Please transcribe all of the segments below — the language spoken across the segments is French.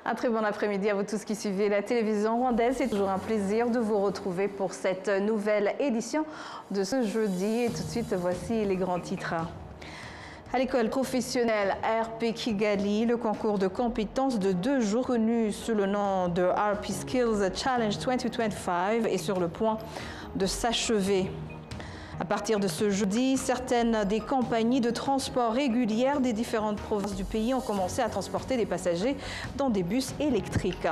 Un très bon après-midi à vous tous qui suivez la télévision rwandaise. C'est toujours un plaisir de vous retrouver pour cette nouvelle édition de ce jeudi. Et tout de suite, voici les grands titres. À l'école professionnelle RP Kigali, le concours de compétences de 2 jours connu sous le nom de RP Skills Challenge 2025 est sur le point de s'achever. À partir de ce jeudi, certaines des compagnies de transport régulières des différentes provinces du pays ont commencé à transporter des passagers dans des bus électriques.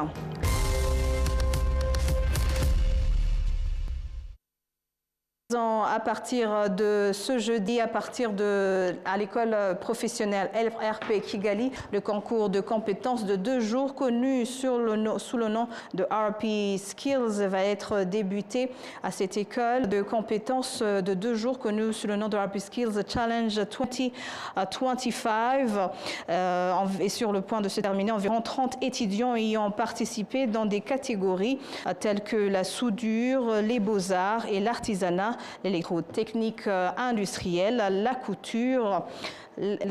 À partir de ce jeudi, à l'école professionnelle RP Kigali, le concours de compétences de 2 jours connu sous le nom de RP Skills va être débuté à cette école de compétences de 2 jours connu sous le nom de RP Skills Challenge 2025 et sur le point de se terminer. Environ 30 étudiants y ont participé dans des catégories telles que la soudure, les beaux-arts et l'artisanat, l'électrotechnique industrielle, la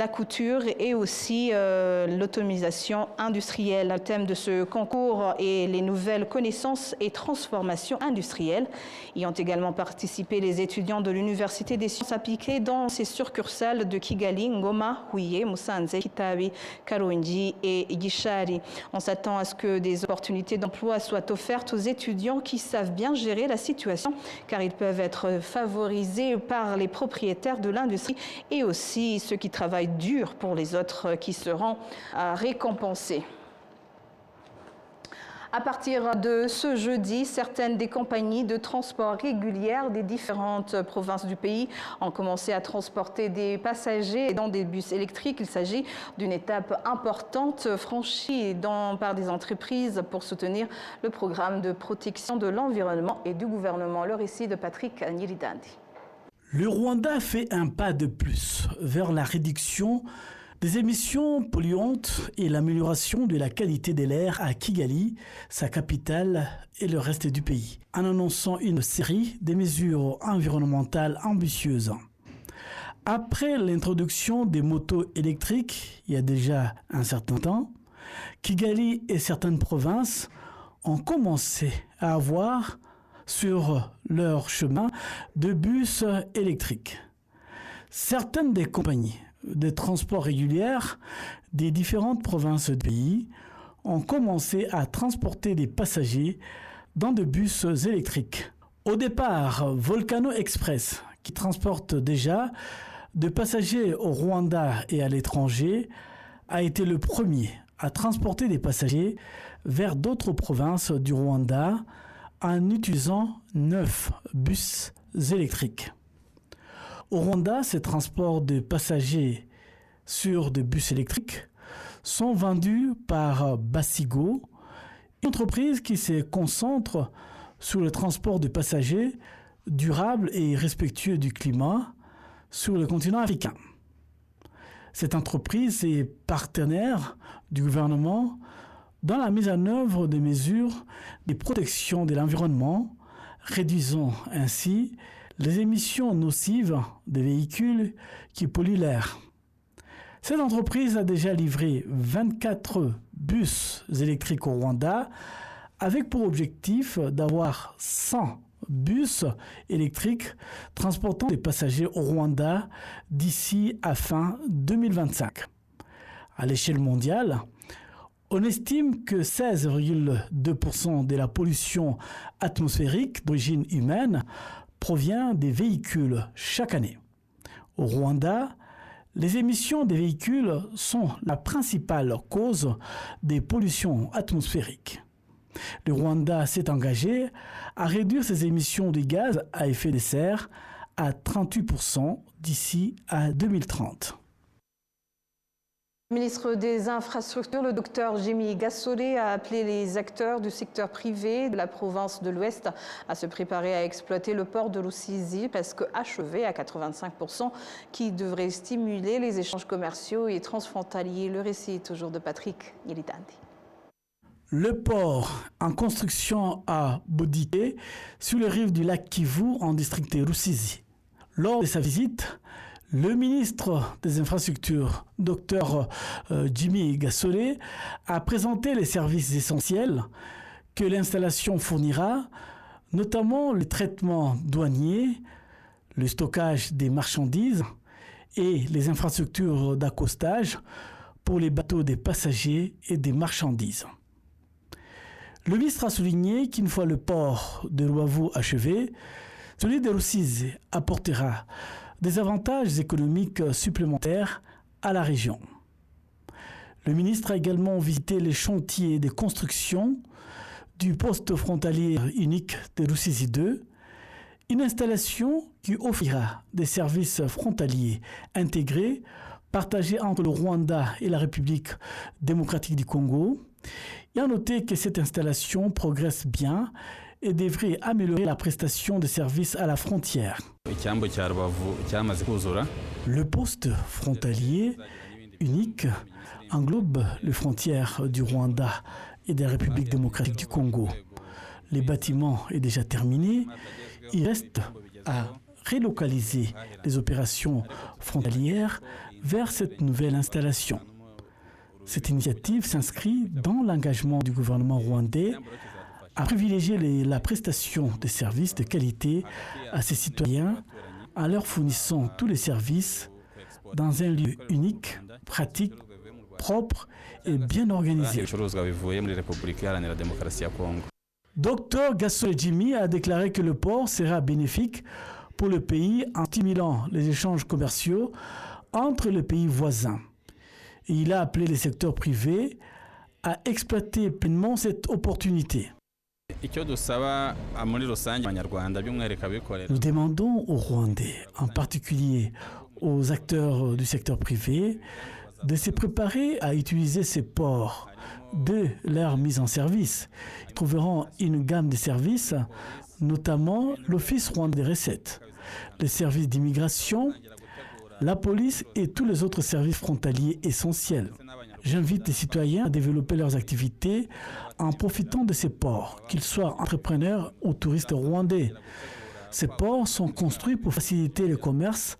couture et aussi l'automatisation industrielle. Le thème de ce concours est les nouvelles connaissances et transformations industrielles. Y ont également participé les étudiants de l'Université des sciences appliquées dans ses succursales de Kigali, Ngoma, Huye, Musanze, Kitabi, Karongi et Gishari. On s'attend à ce que des opportunités d'emploi soient offertes aux étudiants qui savent bien gérer la situation, car ils peuvent être favorisés par les propriétaires de l'industrie et aussi ceux qui travaillent dur pour les autres qui seront récompensés. À partir de ce jeudi, certaines des compagnies de transport régulières des différentes provinces du pays ont commencé à transporter des passagers dans des bus électriques. Il s'agit d'une étape importante franchie par des entreprises pour soutenir le programme de protection de l'environnement et du gouvernement. Le récit de Patrick Nyiridandi. Le Rwanda fait un pas de plus vers la réduction des émissions polluantes et l'amélioration de la qualité de l'air à Kigali, sa capitale et le reste du pays, en annonçant une série de mesures environnementales ambitieuses. Après l'introduction des motos électriques, il y a déjà un certain temps, Kigali et certaines provinces ont commencé à avoir sur leur chemin de bus électriques. Certaines des compagnies de transport régulières des différentes provinces du pays ont commencé à transporter des passagers dans des bus électriques. Au départ, Volcano Express, qui transporte déjà des passagers au Rwanda et à l'étranger, a été le premier à transporter des passagers vers d'autres provinces du Rwanda en utilisant 9 bus électriques. Au Rwanda, ces transports de passagers sur des bus électriques sont vendus par Basigo, une entreprise qui se concentre sur le transport de passagers durable et respectueux du climat sur le continent africain. Cette entreprise est partenaire du gouvernement dans la mise en œuvre des mesures de protection de l'environnement, réduisant ainsi les émissions nocives des véhicules qui polluent l'air. Cette entreprise a déjà livré 24 bus électriques au Rwanda, avec pour objectif d'avoir 100 bus électriques transportant des passagers au Rwanda d'ici à fin 2025. À l'échelle mondiale, on estime que 16,2% de la pollution atmosphérique d'origine humaine provient des véhicules chaque année. Au Rwanda, les émissions des véhicules sont la principale cause des pollutions atmosphériques. Le Rwanda s'est engagé à réduire ses émissions de gaz à effet de serre à 38% d'ici à 2030. Le ministre des Infrastructures, le docteur Jimmy Gassolé, a appelé les acteurs du secteur privé de la province de l'Ouest à se préparer à exploiter le port de Rusizi, presque achevé à 85%, qui devrait stimuler les échanges commerciaux et transfrontaliers. Le récit est toujours de Patrick Nyiridandi. Le port en construction à Bodike, sur les rives du lac Kivu, en district de Rusizi. Lors de sa visite, Le ministre des Infrastructures, Dr Jimmy Gassolé, a présenté les services essentiels que l'installation fournira, notamment le traitement douanier, le stockage des marchandises et les infrastructures d'accostage pour les bateaux des passagers et des marchandises. Le ministre a souligné qu'une fois le port de Ruavu achevé, celui de Rusizi apportera des avantages économiques supplémentaires à la région. Le ministre a également visité les chantiers de construction du poste frontalier unique de Rusizi 2, une installation qui offrira des services frontaliers intégrés partagés entre le Rwanda et la République démocratique du Congo. Il a noté que cette installation progresse bien et devrait améliorer la prestation de services à la frontière. Le poste frontalier unique englobe les frontières du Rwanda et de la République démocratique du Congo. Le bâtiment est déjà terminé. Il reste à relocaliser les opérations frontalières vers cette nouvelle installation. Cette initiative s'inscrit dans l'engagement du gouvernement rwandais à privilégier la prestation de services de qualité à ses citoyens en leur fournissant tous les services dans un lieu unique, pratique, propre et bien organisé. Dr Gassolé Jimmy a déclaré que le port sera bénéfique pour le pays en stimulant les échanges commerciaux entre les pays voisins. Et il a appelé les secteurs privés à exploiter pleinement cette opportunité. Nous demandons aux Rwandais, en particulier aux acteurs du secteur privé, de se préparer à utiliser ces ports de leur mise en service. Ils trouveront une gamme de services, notamment l'Office rwandais des recettes, les services d'immigration, la police et tous les autres services frontaliers essentiels. J'invite les citoyens à développer leurs activités en profitant de ces ports, qu'ils soient entrepreneurs ou touristes rwandais. Ces ports sont construits pour faciliter le commerce,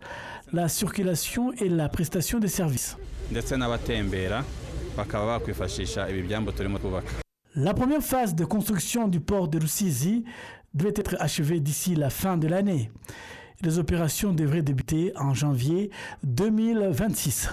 la circulation et la prestation de services. La première phase de construction du port de Rusizi devait être achevée d'ici la fin de l'année. Les opérations devraient débuter en janvier 2026.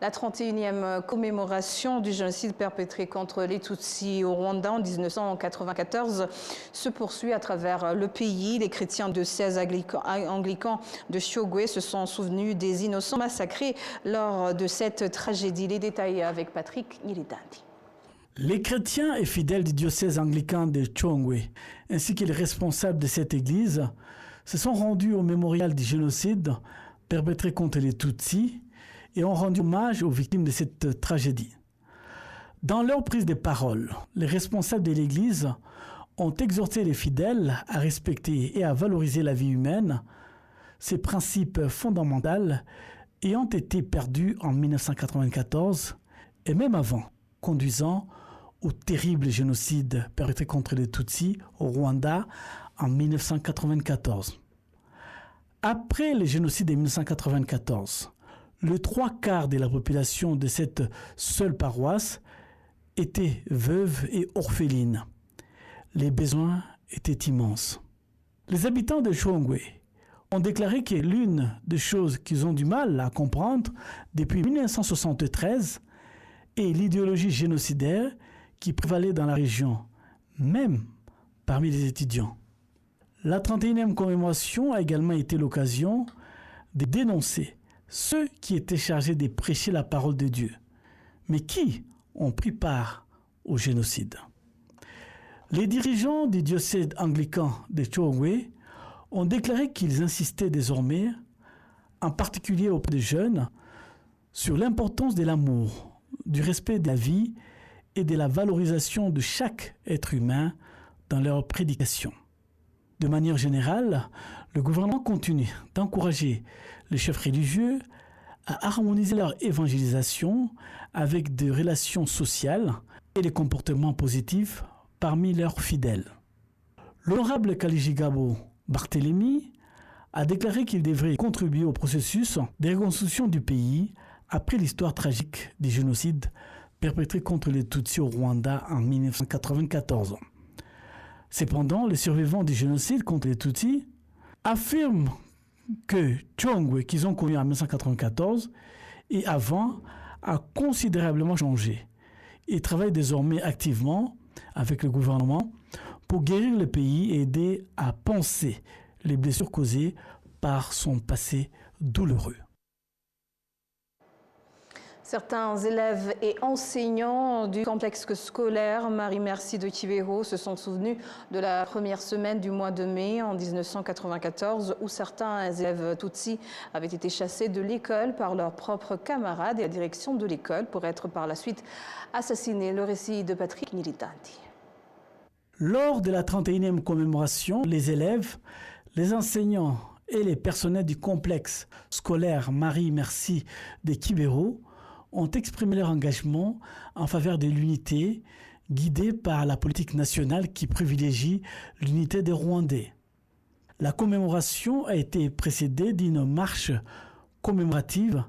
La 31e commémoration du génocide perpétré contre les Tutsis au Rwanda en 1994 se poursuit à travers le pays. Les chrétiens de 16 anglicans de Shogwe se sont souvenus des innocents massacrés lors de cette tragédie. Les détails avec Patrick Nilidandi. Les chrétiens et fidèles du diocèse anglican de Chongwe, ainsi que les responsables de cette église, se sont rendus au mémorial du génocide perpétré contre les Tutsis et ont rendu hommage aux victimes de cette tragédie. Dans leur prise de parole, les responsables de l'Église ont exhorté les fidèles à respecter et à valoriser la vie humaine, ces principes fondamentaux ayant été perdus en 1994 et même avant, conduisant au terrible génocide perpétré contre les Tutsis au Rwanda en 1994. Après le génocide de 1994, le 3/4 de la population de cette seule paroisse était veuve et orpheline. Les besoins étaient immenses. Les habitants de Chongwe ont déclaré que l'une des choses qu'ils ont du mal à comprendre depuis 1973 est l'idéologie génocidaire qui prévalait dans la région, même parmi les étudiants. La 31e commémoration a également été l'occasion de dénoncer ceux qui étaient chargés de prêcher la parole de Dieu, mais qui ont pris part au génocide. Les dirigeants du diocèse anglican de Chongwe ont déclaré qu'ils insistaient désormais, en particulier auprès des jeunes, sur l'importance de l'amour, du respect de la vie et de la valorisation de chaque être humain dans leur prédication. De manière générale, le gouvernement continue d'encourager les chefs religieux à harmoniser leur évangélisation avec des relations sociales et des comportements positifs parmi leurs fidèles. L'honorable Kalijigabo Barthélemy a déclaré qu'il devrait contribuer au processus de reconstruction du pays après l'histoire tragique du génocide perpétré contre les Tutsis au Rwanda en 1994. Cependant, les survivants du génocide contre les Tutsis affirment que Tchongwe, qu'ils ont connu en 1994 et avant, a considérablement changé. Ils travaillent désormais activement avec le gouvernement pour guérir le pays et aider à panser les blessures causées par son passé douloureux. Certains élèves et enseignants du complexe scolaire Marie-Merci de Kibeho se sont souvenus de la première semaine du mois de mai en 1994 où certains élèves Tutsis avaient été chassés de l'école par leurs propres camarades et la direction de l'école pour être par la suite assassinés. Le récit de Patrick Militanti. Lors de la 31e commémoration, les élèves, les enseignants et les personnels du complexe scolaire Marie-Merci de Kibeho ont exprimé leur engagement en faveur de l'unité, guidée par la politique nationale qui privilégie l'unité des Rwandais. La commémoration a été précédée d'une marche commémorative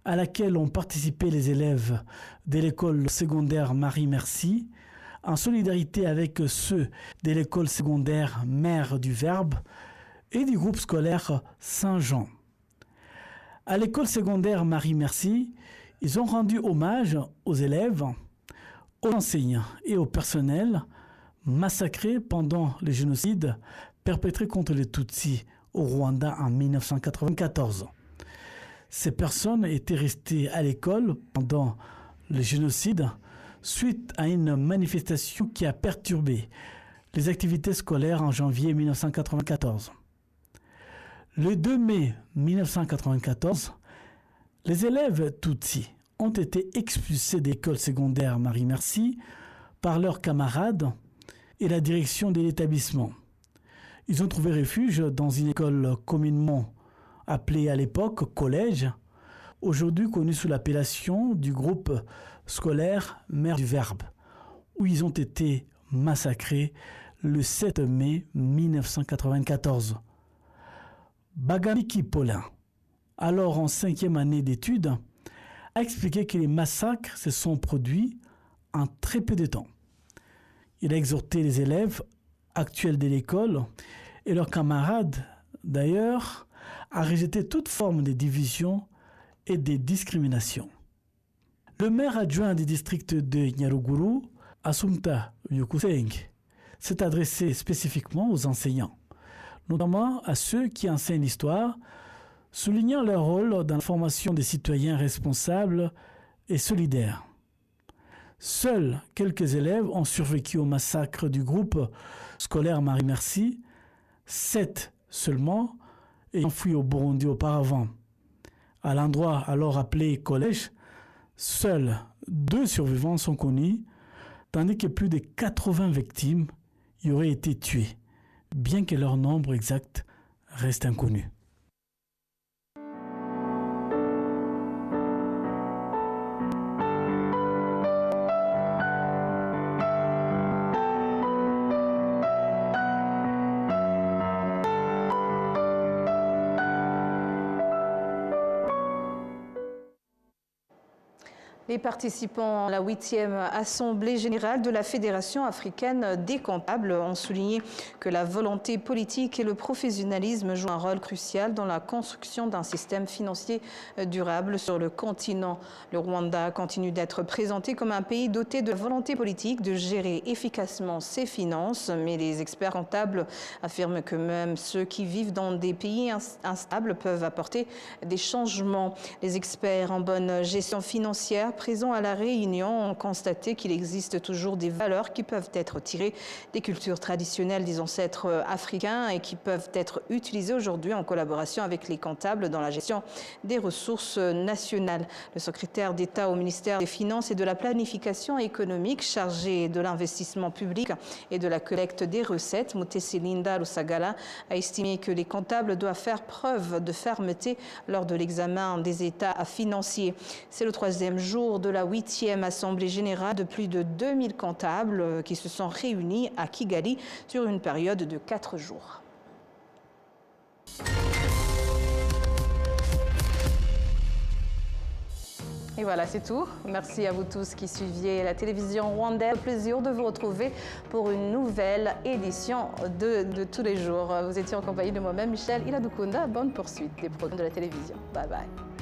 à laquelle ont participé les élèves de l'école secondaire Marie-Merci, en solidarité avec ceux de l'école secondaire Mère du Verbe et du groupe scolaire Saint-Jean. À l'école secondaire Marie-Merci, ils ont rendu hommage aux élèves, aux enseignants et au personnel massacrés pendant le génocide perpétré contre les Tutsis au Rwanda en 1994. Ces personnes étaient restées à l'école pendant le génocide suite à une manifestation qui a perturbé les activités scolaires en janvier 1994. Le 2 mai 1994, les élèves Tutsis ont été expulsés d'école secondaire Marie-Merci par leurs camarades et la direction de l'établissement. Ils ont trouvé refuge dans une école communément appelée à l'époque collège, aujourd'hui connue sous l'appellation du groupe scolaire Mère du Verbe, où ils ont été massacrés le 7 mai 1994. Bagamiki Paulin, alors en 5e année d'études, a expliqué que les massacres se sont produits en très peu de temps. Il a exhorté les élèves actuels de l'école et leurs camarades, d'ailleurs, à rejeter toute forme de division et de discrimination. Le maire adjoint du district de Nyaruguru, Assumpta Yukuseng, s'est adressé spécifiquement aux enseignants, notamment à ceux qui enseignent l'histoire, soulignant leur rôle dans la formation des citoyens responsables et solidaires. Seuls quelques élèves ont survécu au massacre du groupe scolaire Marie-Merci, 7 seulement ayant fui au Burundi auparavant. À l'endroit alors appelé collège, seuls 2 survivants sont connus, tandis que plus de 80 victimes y auraient été tuées, bien que leur nombre exact reste inconnu. Les participants à la 8e Assemblée générale de la Fédération africaine des comptables ont souligné que la volonté politique et le professionnalisme jouent un rôle crucial dans la construction d'un système financier durable sur le continent. Le Rwanda continue d'être présenté comme un pays doté de volonté politique de gérer efficacement ses finances, mais les experts comptables affirment que même ceux qui vivent dans des pays instables peuvent apporter des changements. Les experts en bonne gestion financière présents à La Réunion ont constaté qu'il existe toujours des valeurs qui peuvent être tirées des cultures traditionnelles des ancêtres africains et qui peuvent être utilisées aujourd'hui en collaboration avec les comptables dans la gestion des ressources nationales. Le secrétaire d'État au ministère des Finances et de la Planification économique chargé de l'investissement public et de la collecte des recettes, Mutesi Linda Lusagala, a estimé que les comptables doivent faire preuve de fermeté lors de l'examen des états financiers. C'est le 3e jour de la 8e Assemblée générale de plus de 2000 comptables qui se sont réunis à Kigali sur une période de 4 jours. Et voilà, c'est tout. Merci à vous tous qui suiviez la télévision rwandaise. Plaisir de vous retrouver pour une nouvelle édition de Tous les jours. Vous étiez en compagnie de moi-même, Michel Iladukunda. Bonne poursuite des programmes de la télévision. Bye bye.